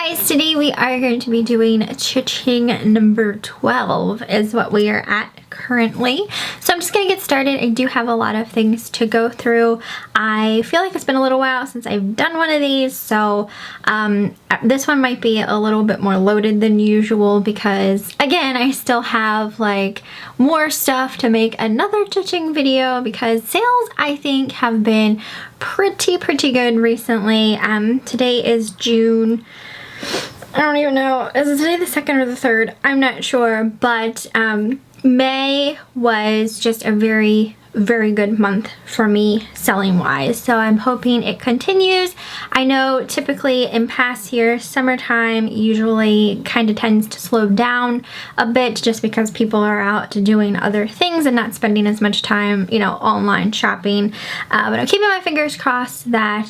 guys, today we are going to be doing cha-ching number 12 is what we are at currently. So I'm just going to get started. I do have a lot of things to go through. I feel like it's been a little while since I've done one of these, so this one might be a little bit more loaded than usual because, again, I still have like more stuff to make another cha-ching video because sales, I think, have been pretty good recently. Today is June. I don't even know. Is it today the 2nd or the 3rd? I'm not sure, but May was just a very good month for me selling wise, so I'm hoping it continues. I know typically in past years, summertime usually kind of tends to slow down a bit just because people are out doing other things and not spending as much time, you know, online shopping, but I'm keeping my fingers crossed that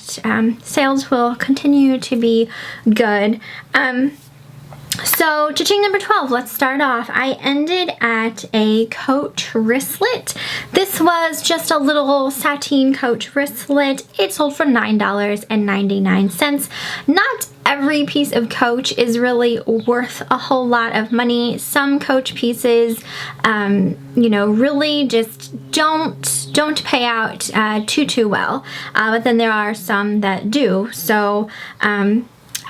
sales will continue to be good. So, cha-ching number 12, let's start off. I ended at a Coach wristlet. This was just a little sateen Coach wristlet. It sold for $9.99. Not every piece of Coach is really worth a whole lot of money. Some Coach pieces, you know, really just don't pay out too well. But then there are some that do. So,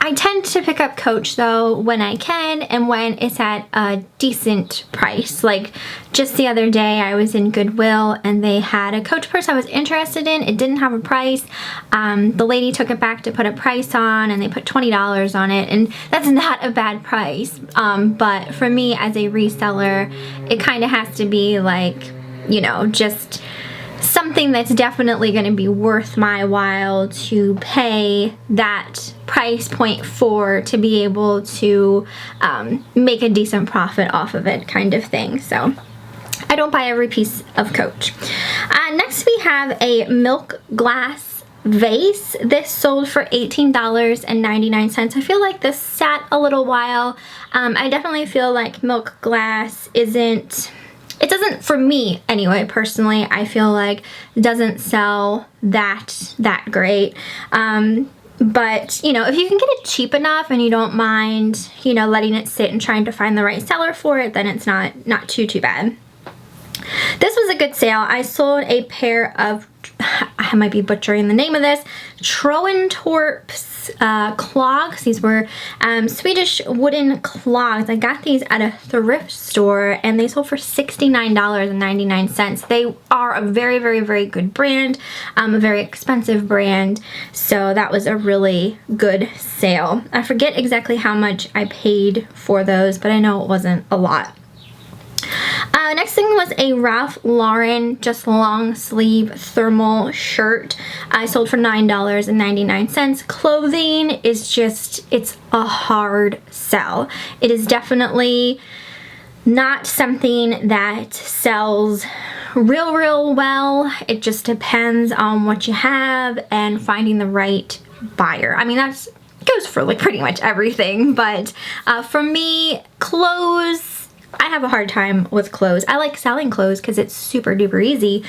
I tend to pick up Coach though when I can and when it's at a decent price. Like just the other day I was in Goodwill and they had a Coach purse I was interested in. It didn't have a price. The lady took it back to put a price on and they put $20 on it, and that's not a bad price. But for me as a reseller, it kind of has to be like, you know, just something that's definitely going to be worth my while to pay that price point for, to be able to make a decent profit off of it, kind of thing. So I don't buy every piece of Coach. Next we have a milk glass vase. This sold for $18.99. I feel like this sat a little while. I definitely feel like milk glass isn't, it doesn't, for me anyway, personally, I feel like it doesn't sell that great. But, you know, if you can get it cheap enough and you don't mind, you know, letting it sit and trying to find the right seller for it, then it's not too bad. This was a good sale. I sold a pair of, I might be butchering the name of this, Troentorps clogs. These were Swedish wooden clogs. I got these at a thrift store and they sold for $69.99. They are a very good brand, a very expensive brand, so that was a really good sale. I forget exactly how much I paid for those, but I know it wasn't a lot. Next thing was a Ralph Lauren just long sleeve thermal shirt. I sold for $9.99. Clothing is just, it's a hard sell. It is definitely not something that sells real well. It just depends on what you have and finding the right buyer. I mean, that's goes for like pretty much everything, but for me, clothes, I have a hard time with clothes. I like selling clothes because it's super duper easy,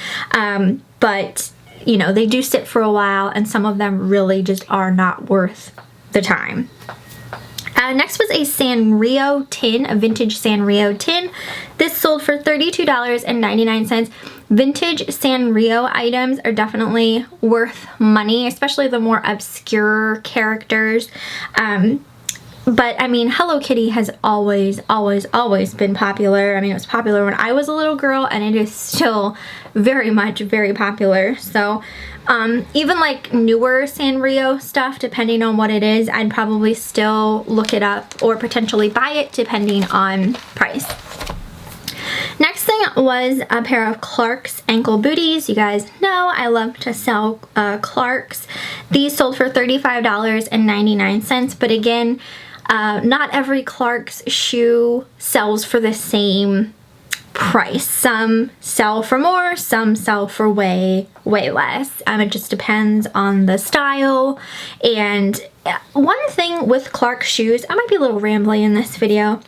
but you know, they do sit for a while and some of them really just are not worth the time. Next was a Sanrio tin, a vintage Sanrio tin. This sold for $32.99. Vintage Sanrio items are definitely worth money, especially the more obscure characters. But I mean, Hello Kitty has always been popular. I mean, it was popular when I was a little girl and it is still very popular. So even like newer Sanrio stuff, depending on what it is, I'd probably still look it up or potentially buy it depending on price. Next thing was a pair of Clark's ankle booties. You guys know I love to sell Clark's. These sold for $35.99, but again, not every Clark's shoe sells for the same price. Some sell for more, some sell for way less. It just depends on the style. And one thing with Clark's shoes, I might be a little rambly in this video,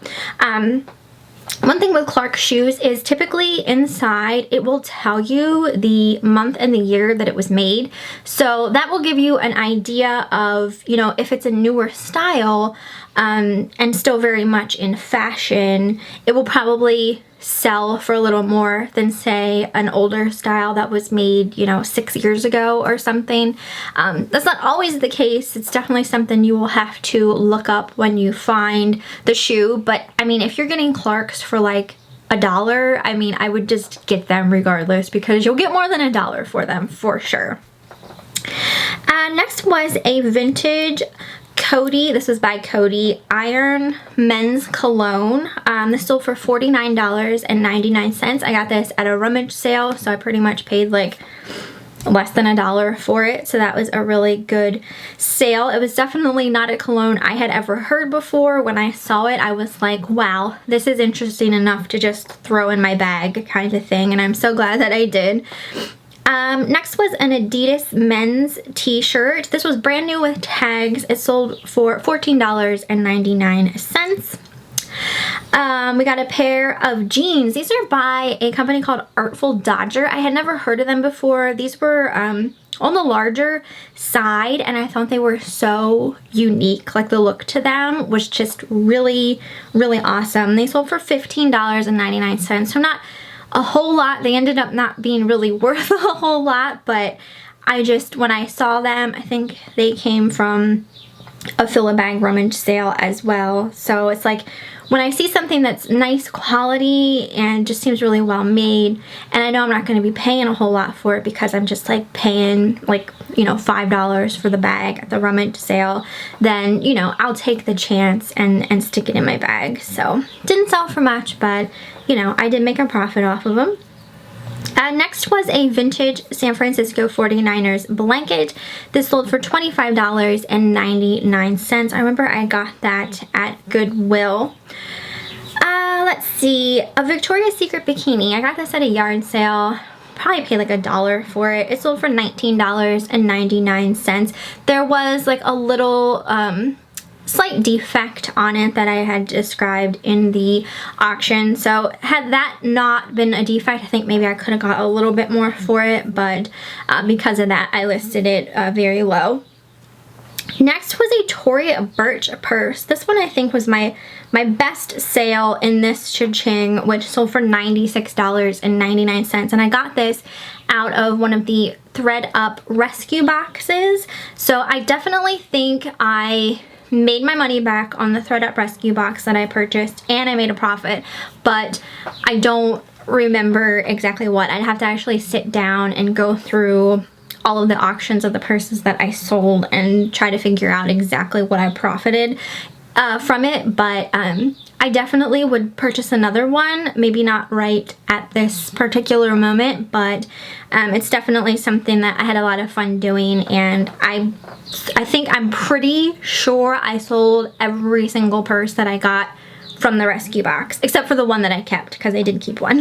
One thing with Clark shoes is typically inside it will tell you the month and the year that it was made. So that will give you an idea of, you know, if it's a newer style and still very much in fashion, it will probably sell for a little more than, say, an older style that was made, you know, 6 years ago or something. That's not always the case. It's definitely something you will have to look up when you find the shoe. But I mean, if you're getting Clarks for like $1, I mean, I would just get them regardless, because you'll get more than $1 for them for sure. Next was a vintage Cody, this was by Cody, Iron Men's Cologne. This sold for $49.99. I got this at a rummage sale, so I pretty much paid like less than $1 for it. So that was a really good sale. It was definitely not a cologne I had ever heard before. When I saw it, I was like, wow, this is interesting enough to just throw in my bag kind of thing. And I'm so glad that I did. Next was an Adidas men's t-shirt. This was brand new with tags. It sold for $14.99. We got a pair of jeans. These are by a company called Artful Dodger. I had never heard of them before. These were on the larger side, and I thought they were so unique. Like, the look to them was just really, really awesome. They sold for $15.99. So not a whole lot. They ended up not being really worth a whole lot, but I just, when I saw them, I think they came from a fill-a-bag rummage sale as well. So it's like, when I see something that's nice quality and just seems really well made, and I know I'm not going to be paying a whole lot for it because I'm just like paying like, you know, $5 for the bag at the rummage sale, then, you know, I'll take the chance and stick it in my bag. So didn't sell for much, but you know, I did make a profit off of them. Next was a vintage San Francisco 49ers blanket. This sold for $25.99. I remember I got that at Goodwill. Let's see, a Victoria's Secret bikini. I got this at a yard sale. Probably paid like $1 for it. It sold for $19.99. There was like a little slight defect on it that I had described in the auction. So had that not been a defect, I think maybe I could have got a little bit more for it, but because of that, I listed it very low. Next was a Tory Burch purse. This one I think was my best sale in this CHA CHING, which sold for $96.99. And I got this out of one of the ThredUp rescue boxes. So I definitely think I made my money back on the ThredUp rescue box that I purchased, and I made a profit, but I don't remember exactly what. I'd have to actually sit down and go through all of the auctions of the purses that I sold and try to figure out exactly what I profited from it, but I definitely would purchase another one. Maybe not right at this particular moment, but it's definitely something that I had a lot of fun doing, and I think I'm pretty sure I sold every single purse that I got from the rescue box, except for the one that I kept, because I did keep one.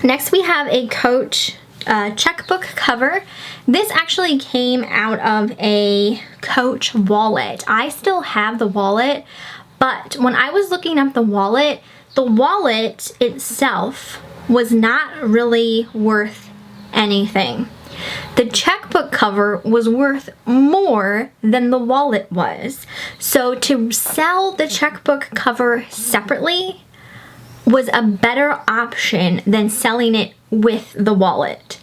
Next we have a Coach checkbook cover. This actually came out of a Coach wallet. I still have the wallet, but when I was looking up the wallet itself was not really worth anything. The checkbook cover was worth more than the wallet was. So to sell the checkbook cover separately was a better option than selling it with the wallet.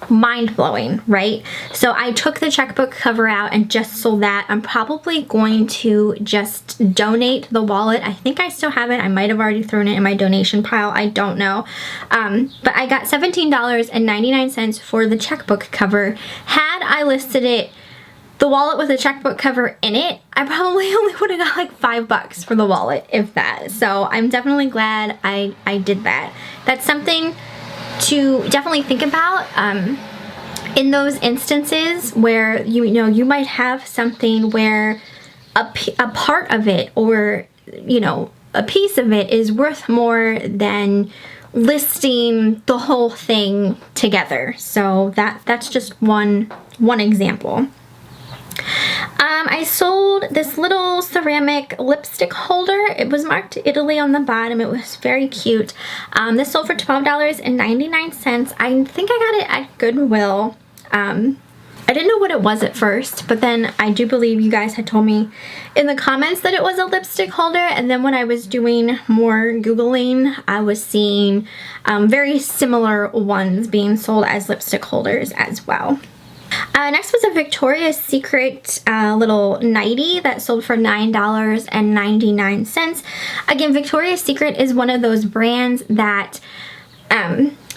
Mind-blowing, right? So I took the checkbook cover out and just sold that. I'm probably going to just donate the wallet. I think I still have it. I might have already thrown it in my donation pile. I don't know. But I got $17.99 for the checkbook cover. Had I listed it, the wallet with the checkbook cover in it, I probably only would have got like $5 for the wallet, if that. So I'm definitely glad I did that. That's something to definitely think about in those instances where you might have something where a part of it, or a piece of it is worth more than listing the whole thing together. So that's just one example. I sold this little ceramic lipstick holder. It was marked Italy on the bottom. It was very cute. This sold for $12.99. I think I got it at Goodwill. I didn't know what it was at first, but then I do believe you guys had told me in the comments that it was a lipstick holder, and then when I was doing more Googling, I was seeing very similar ones being sold as lipstick holders as well. Next was a Victoria's Secret little nightie that sold for $9.99. Again, Victoria's Secret is one of those brands that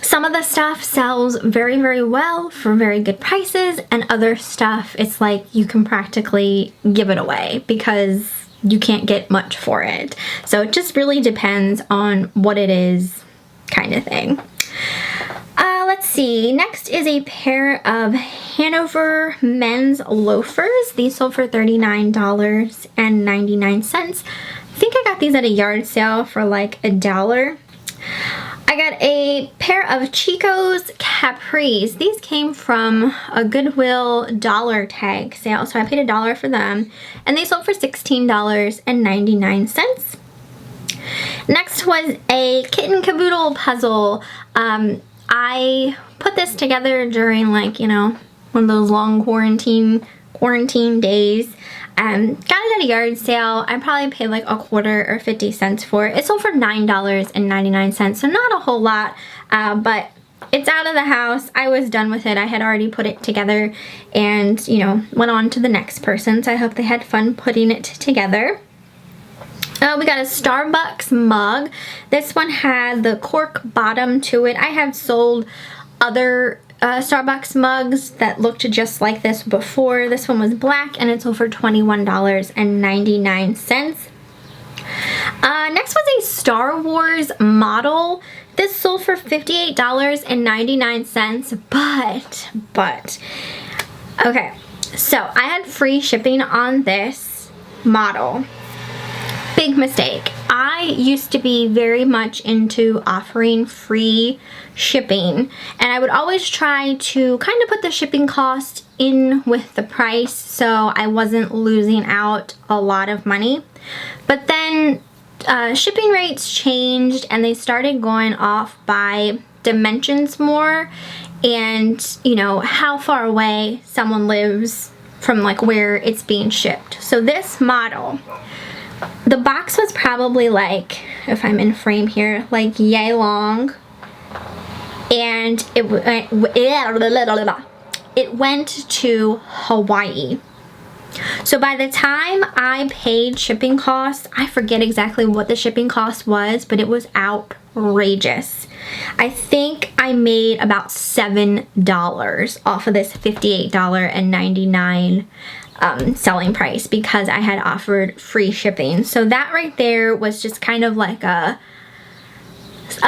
some of the stuff sells very, very well for very good prices, and other stuff, it's like you can practically give it away because you can't get much for it. So it just really depends on what it is, kind of thing. Let's see. Next is a pair of Hanover men's loafers. These sold for $39.99. I think I got these at a yard sale for like $1. I got a pair of Chico's capris. These came from a Goodwill dollar tag sale, so I paid $1 for them, and they sold for $16.99. Next was a Kitten Caboodle puzzle. I put this together during, like, you know, one of those long quarantine days. Got it at a yard sale. I probably paid like $0.25 or 50 cents for it. It sold for $9.99, so not a whole lot, but it's out of the house. I was done with it. I had already put it together and, you know, went on to the next person, so I hope they had fun putting it together. We got a Starbucks mug. This one had the cork bottom to it. I have sold other Starbucks mugs that looked just like this before. This one was black and it sold for $21.99. Next was a Star Wars model. This sold for $58.99, but, okay, so I had free shipping on this model. Big mistake. I used to be very much into offering free shipping, and I would always try to kind of put the shipping cost in with the price so I wasn't losing out a lot of money. But then shipping rates changed and they started going off by dimensions more, and, you know, how far away someone lives from like where it's being shipped. So this model, the box was probably like, if I'm in frame here, like yay long, and it went to Hawaii. So by the time I paid shipping costs, I forget exactly what the shipping cost was, but it was outrageous. I think I made about $7 off of this $58.99 selling price because I had offered free shipping. So that right there was just kind of like a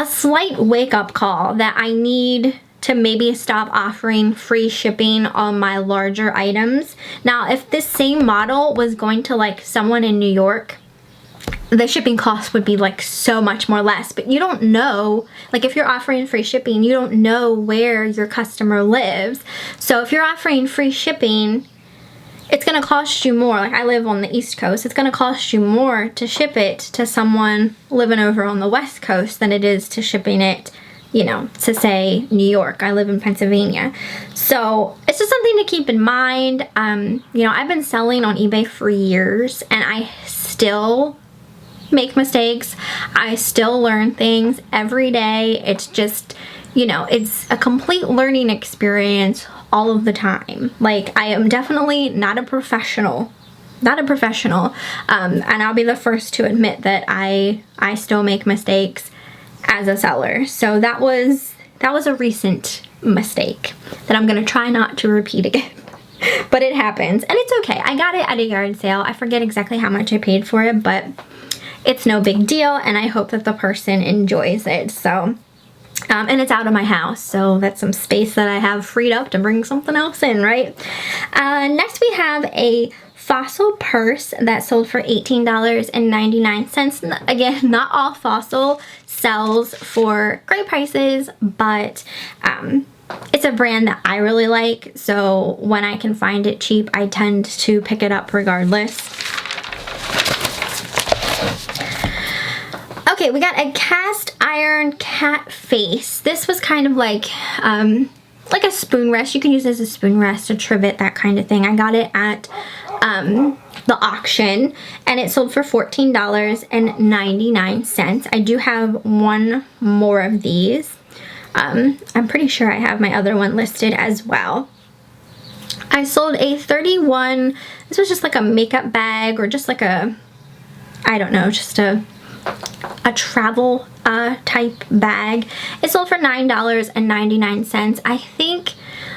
slight wake-up call that I need to maybe stop offering free shipping on my larger items. Now, if this same model was going to like someone in New York, the shipping cost would be like so much more less. But you don't know, like if you're offering free shipping, you don't know where your customer lives. So if you're offering free shipping, it's going to cost you more. Like I live on the East Coast. It's going to cost you more to ship it to someone living over on the West Coast than it is to shipping it, you know, to say New York. I live in Pennsylvania. So it's just something to keep in mind. You know, I've been selling on eBay for years and I still make mistakes. I still learn things every day. It's just, you know, it's a complete learning experience all of the time. Like I am definitely not a professional. And I'll be the first to admit that I still make mistakes as a seller. So that was a recent mistake that I'm gonna try not to repeat again. But it happens and it's okay. I got it at a yard sale. I forget exactly how much I paid for it, but it's no big deal and I hope that the person enjoys it. So and it's out of my house, so that's some space that I have freed up to bring something else in, right? Next we have a Fossil purse that sold for $18.99. Again, not all Fossil sells for great prices, but it's a brand that I really like, so when I can find it cheap, I tend to pick it up regardless. Okay, we got a cast iron cat face. This was kind of like a spoon rest. You can use it as a spoon rest, a trivet, that kind of thing. I got it at the auction, and it sold for $14.99. I do have one more of these. I'm pretty sure I have my other one listed as well. I sold a 31, this was just like a makeup bag, or just like a, I don't know, just a travel type bag. It sold for $9.99. I think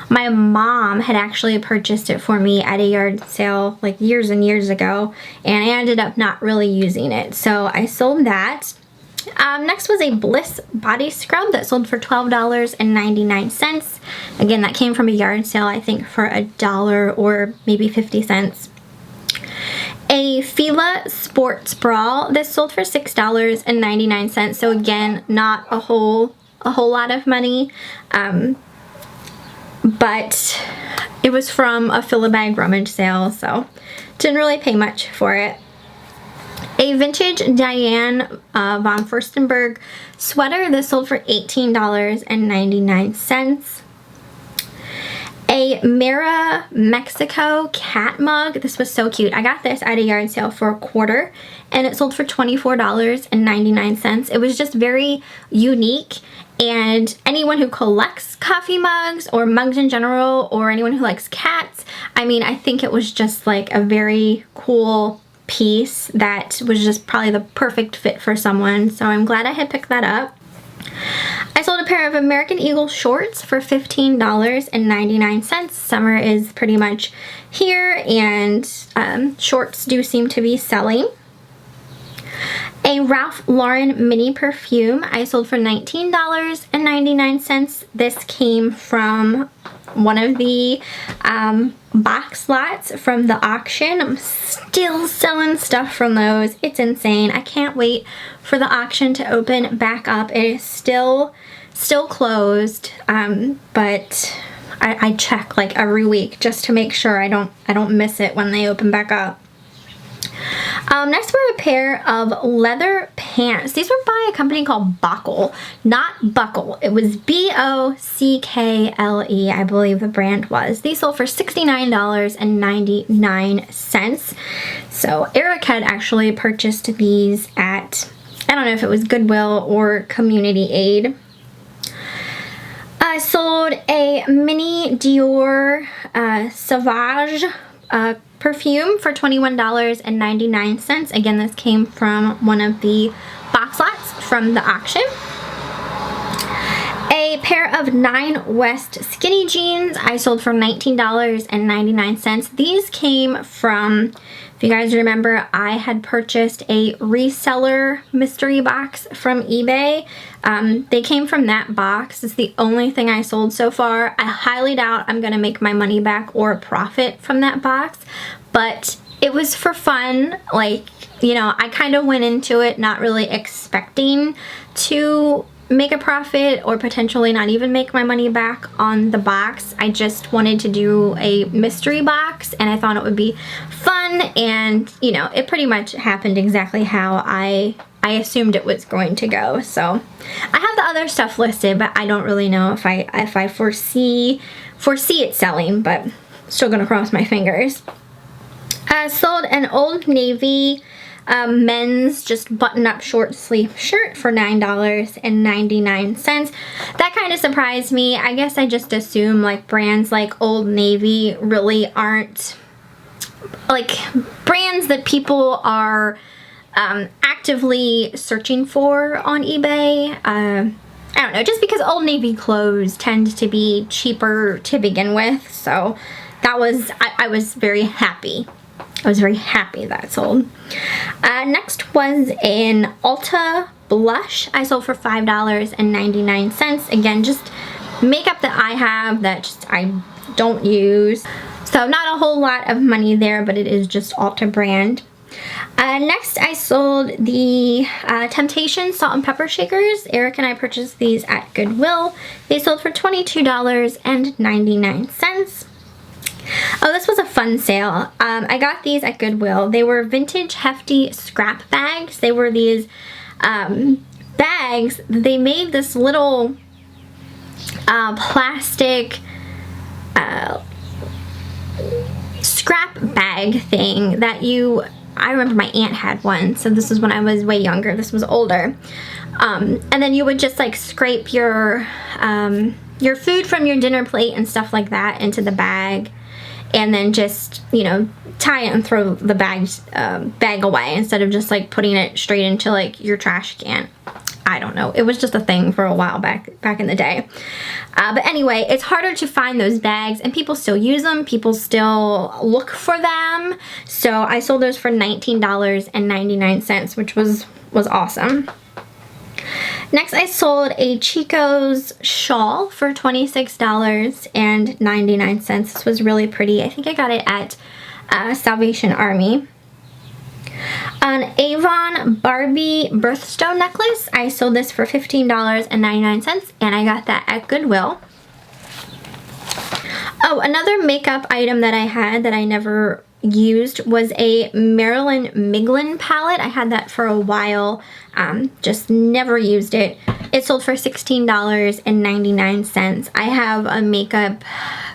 my mom had actually purchased it for me at a yard sale like years and years ago, and I ended up not really using it, so I sold that. Next was a Bliss body scrub that sold for $12.99. Again, that came from a yard sale, I think for $1 or maybe 50 cents. A Fila Sports Bra. This sold for $6.99. So again, not a whole lot of money, but it was from a Fila bag rummage sale, so didn't really pay much for it. A vintage Diane von Furstenberg sweater. This sold for $18.99. A Mara Mexico cat mug. This was so cute. I got this at a yard sale for $1, and it sold for $24.99. It was just very unique, and anyone who collects coffee mugs or mugs in general, or anyone who likes cats, I mean, I think it was just like a very cool piece that was just probably the perfect fit for someone, so I'm glad I had picked that up. I sold a pair of American Eagle shorts for $15.99. Summer is pretty much here, and shorts do seem to be selling. A Ralph Lauren mini perfume I sold for $19.99. This came from one of the box lots from the auction. I'm still selling stuff from those. It's insane. I can't wait for the auction to open back up. It is still closed, but I check like every week just to make sure I don't miss it when they open back up. Next were a pair of leather pants. These were by a company called Bockle, not Buckle. It was B-O-C-K-L-E, I believe the brand was. These sold for $69.99. So Eric had actually purchased these at, I don't know if it was Goodwill or Community Aid. I sold a mini Dior Sauvage perfume for $21.99. Again, this came from one of the box lots from the auction. A pair of 9 West skinny jeans I sold for $19.99. These came from, if you guys remember, I had purchased a reseller mystery box from eBay. They came from that box. It's the only thing I sold so far. I highly doubt I'm gonna make my money back or a profit from that box, but it was for fun. Like, you know, I kind of went into it not really expecting to make a profit or potentially not even make my money back on the box. I just wanted to do a mystery box, and I thought it would be fun, and you know, it pretty much happened exactly how I assumed it was going to go. So I have the other stuff listed, but I don't really know if I foresee it selling, but still gonna cross my fingers. I sold an Old Navy men's just button-up short sleeve shirt for $9.99. That kind of surprised me. I guess I just assume like brands like Old Navy really aren't like brands that people are actively searching for on eBay. I don't know, just because Old Navy clothes tend to be cheaper to begin with, so that was, I was very happy. I was very happy that sold. Next was an Ulta blush. I sold for $5.99. Again, just makeup that I have that just I don't use. So not a whole lot of money there, but it is just Ulta brand. Next, I sold the Temptation salt and pepper shakers. Eric and I purchased these at Goodwill. They sold for $22.99. Oh, this was a fun sale. I got these at Goodwill. They were vintage hefty scrap bags. They were these bags. They made this little plastic scrap bag thing that I remember my aunt had one, so this was when I was way younger. This was older. And then you would just like scrape your food from your dinner plate and stuff like that into the bag, and then just, you know, tie it and throw the bag away instead of just like putting it straight into like your trash can. I don't know. It was just a thing for a while back in the day. But anyway, it's harder to find those bags, and people still use them. People still look for them. So I sold those for $19.99, which was awesome. Next, I sold a Chico's shawl for $26.99. This was really pretty. I think I got it at Salvation Army. An Avon Barbie birthstone necklace. I sold this for $15.99, and I got that at Goodwill. Oh, another makeup item that I had that I never used was a Marilyn Miglin palette. I had that for a while, just never used it. It sold for $16.99. I have a makeup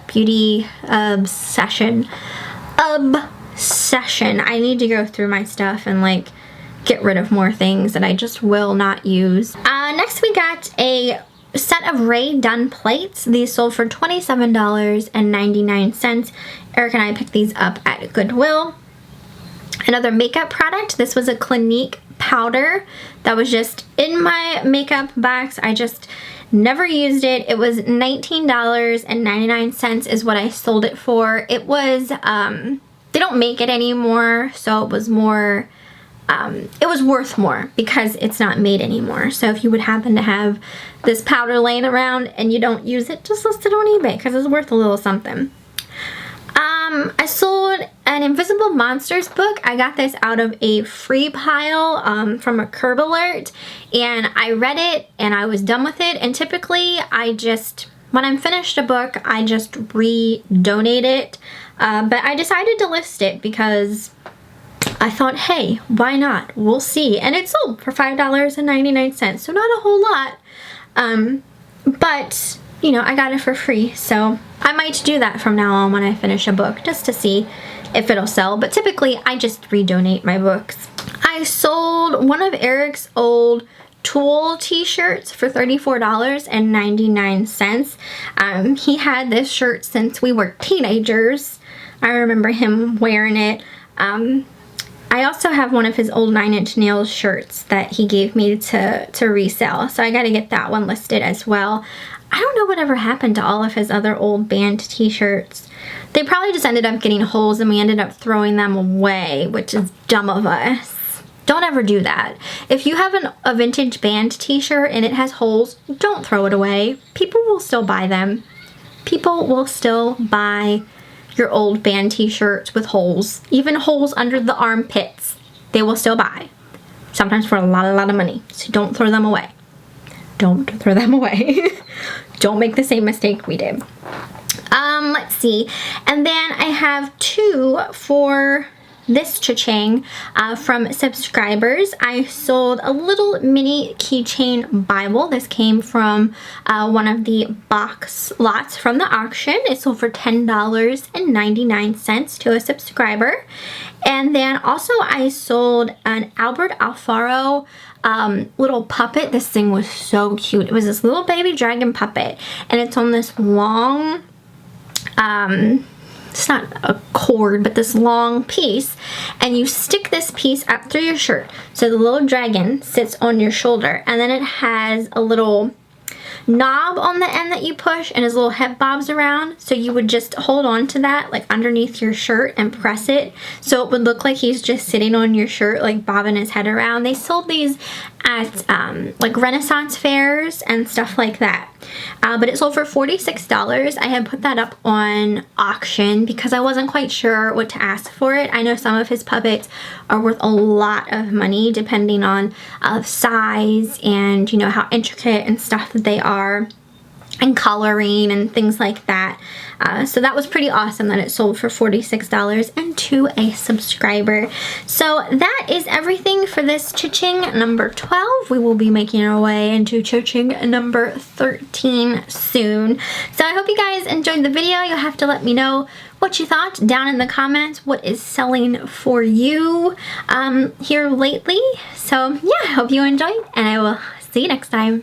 beauty obsession. I need to go through my stuff and like get rid of more things that I just will not use. Next we got a set of Ray Dunn plates. These sold for $27.99. Eric and I picked these up at Goodwill. Another makeup product. This was a Clinique powder that was just in my makeup box. I just never used it. It was $19.99 is what I sold it for. It was, they don't make it anymore, so it was more, it was worth more because it's not made anymore. So if you would happen to have this powder laying around and you don't use it, just list it on eBay because it's worth a little something. I sold an Invisible Monsters book. I got this out of a free pile from a Curb Alert, and I read it and I was done with it. And typically when I'm finished a book, I just re-donate it. But I decided to list it because I thought, hey, why not? We'll see. And it sold for $5.99, so not a whole lot. But, you know, I got it for free, so I might do that from now on when I finish a book, just to see if it'll sell. But typically, I just redonate my books. I sold one of Eric's old Tool t-shirts for $34.99. He had this shirt since we were teenagers. I remember him wearing it. I also have one of his old 9 Inch Nails shirts that he gave me to resell, so I got to get that one listed as well. I don't know whatever happened to all of his other old band t-shirts. They probably just ended up getting holes and we ended up throwing them away, which is dumb of us. Don't ever do that. If you have a vintage band t-shirt and it has holes, don't throw it away. People will still buy them. People will still buy your old band t-shirts with holes. Even holes under the armpits, they will still buy. Sometimes for a lot of money. So don't throw them away. Don't throw them away. Don't make the same mistake we did. Let's see. And then I have two for this cha-ching from subscribers. I sold a little mini keychain Bible. This came from one of the box lots from the auction. It sold for $10.99 to a subscriber. And then also I sold an Albert Alfaro little puppet. This thing was so cute. It was this little baby dragon puppet, and it's on this long, it's not a cord, but this long piece, and you stick this piece up through your shirt so the little dragon sits on your shoulder, and then it has a little knob on the end that you push and his little head bobs around. So you would just hold on to that like underneath your shirt and press it. So it would look like he's just sitting on your shirt, like bobbing his head around. They sold these at like Renaissance fairs and stuff like that. But it sold for $46. I had put that up on auction because I wasn't quite sure what to ask for it. I know some of his puppets are worth a lot of money depending on size and, you know, how intricate and stuff that they are, and coloring and things like that. So that was pretty awesome that it sold for $46 and to a subscriber. So that is everything for this Cha-Ching number 12. We will be making our way into Cha-Ching number 13 soon. So I hope you guys enjoyed the video. You'll have to let me know what you thought down in the comments. What is selling for you here lately? So yeah, I hope you enjoyed, and I will see you next time.